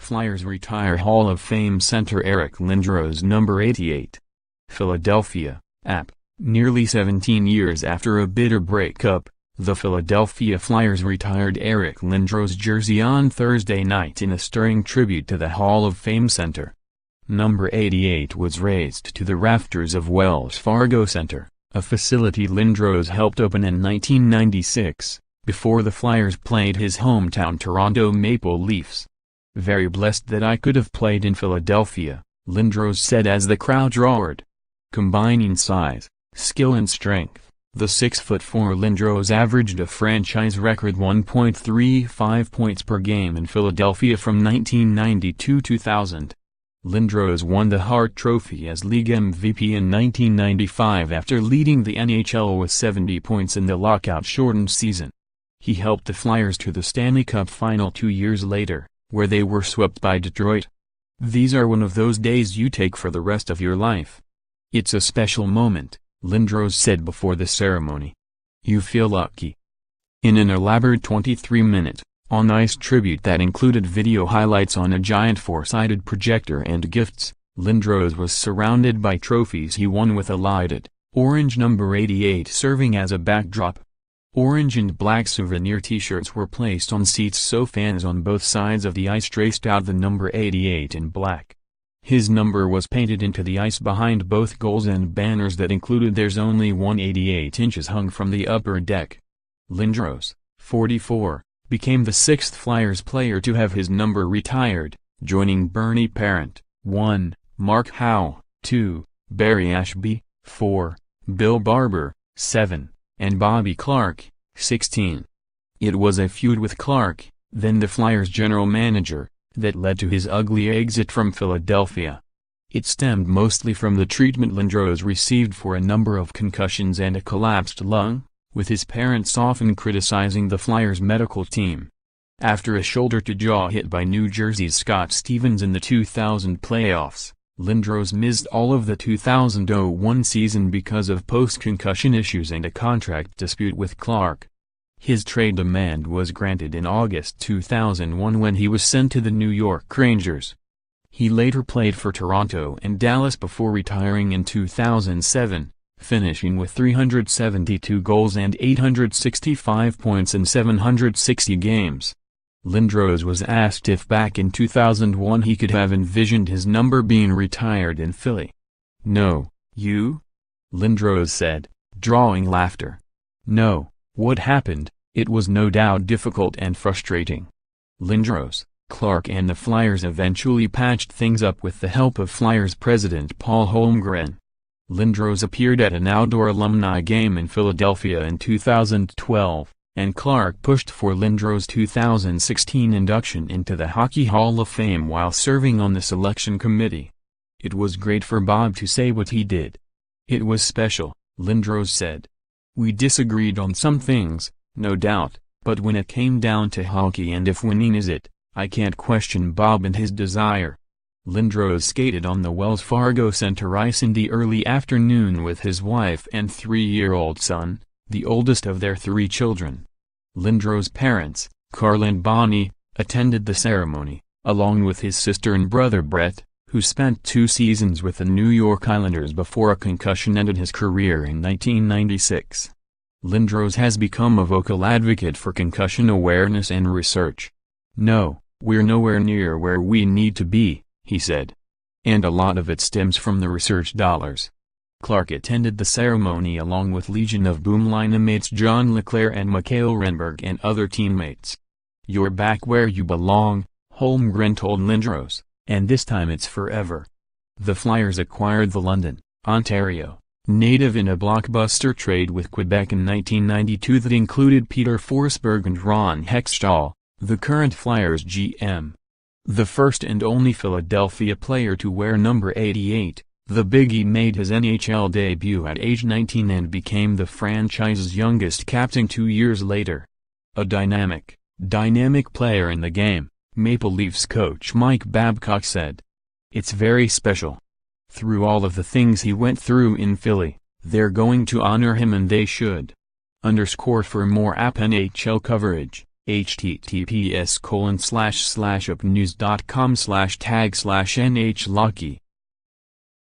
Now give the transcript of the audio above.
Flyers retire Hall of Fame center Eric Lindros No. 88. Philadelphia, App. Nearly 17 years after a bitter breakup, the Philadelphia Flyers retired Eric Lindros' jersey on Thursday night in a stirring tribute to the Hall of Fame center. No. 88 was raised to the rafters of Wells Fargo Center, a facility Lindros helped open in 1996, before the Flyers played his hometown Toronto Maple Leafs. "Very blessed that I could have played in Philadelphia," Lindros said as the crowd roared. Combining size, skill and strength, the 6'4" Lindros averaged a franchise record 1.35 points per game in Philadelphia from 1992-2000. Lindros won the Hart Trophy as league MVP in 1995 after leading the NHL with 70 points in the lockout-shortened season. He helped the Flyers to the Stanley Cup Final 2 years later, where they were swept by Detroit. "These are one of those days you take for the rest of your life. It's a special moment," Lindros said before the ceremony. "You feel lucky." In an elaborate 23-minute, on-ice tribute that included video highlights on a giant four-sided projector and gifts, Lindros was surrounded by trophies he won with a lighted, orange No. 88 serving as a backdrop. Orange and black souvenir t-shirts were placed on seats so fans on both sides of the ice traced out the No. 88 in black. His number was painted into the ice behind both goals and banners that included "There's only 188 inches" hung from the upper deck. Lindros, 44, became the sixth Flyers player to have his number retired, joining Bernie Parent, 1, Mark Howe, 2, Barry Ashby, 4, Bill Barber, 7, and Bobby Clarke, 16. It was a feud with Clarke, then the Flyers' general manager, that led to his ugly exit from Philadelphia. It stemmed mostly from the treatment Lindros received for a number of concussions and a collapsed lung, with his parents often criticizing the Flyers' medical team. After a shoulder-to-jaw hit by New Jersey's Scott Stevens in the 2000 playoffs, Lindros missed all of the 2001 season because of post-concussion issues and a contract dispute with Clarke. His trade demand was granted in August 2001 when he was sent to the New York Rangers. He later played for Toronto and Dallas before retiring in 2007, finishing with 372 goals and 865 points in 760 games. Lindros was asked if back in 2001 he could have envisioned his number being retired in Philly. "No, you?" Lindros said, drawing laughter. "No, what happened, it was no doubt difficult and frustrating." Lindros, Clarke and the Flyers eventually patched things up with the help of Flyers president Paul Holmgren. Lindros appeared at an outdoor alumni game in Philadelphia in 2012. And Clarke pushed for Lindros' 2016 induction into the Hockey Hall of Fame while serving on the selection committee. "It was great for Bob to say what he did. It was special," Lindros said. "We disagreed on some things, no doubt, but when it came down to hockey and if winning is it, I can't question Bob and his desire." Lindros skated on the Wells Fargo Center ice in the early afternoon with his wife and 3-year-old son, the oldest of their 3 children. Lindros' parents, Carl and Bonnie, attended the ceremony, along with his sister and brother Brett, who spent 2 seasons with the New York Islanders before a concussion ended his career in 1996. Lindros has become a vocal advocate for concussion awareness and research. "No, we're nowhere near where we need to be," he said. "And a lot of it stems from the research dollars." Clarke attended the ceremony along with Legion of Boom linemates John LeClaire and Mikhail Renberg and other teammates. "You're back where you belong," Holmgren told Lindros, "and this time it's forever." The Flyers acquired the London, Ontario, native in a blockbuster trade with Quebec in 1992 that included Peter Forsberg and Ron Hextall, the current Flyers GM. The first and only Philadelphia player to wear number 88. The Biggie made his NHL debut at age 19 and became the franchise's youngest captain 2 years later. A dynamic player in the game, Maple Leafs coach Mike Babcock said. "It's very special. Through all of the things he went through in Philly, they're going to honor him and they should." For more app NHL coverage, https://upnews.com/tag/NH Lucky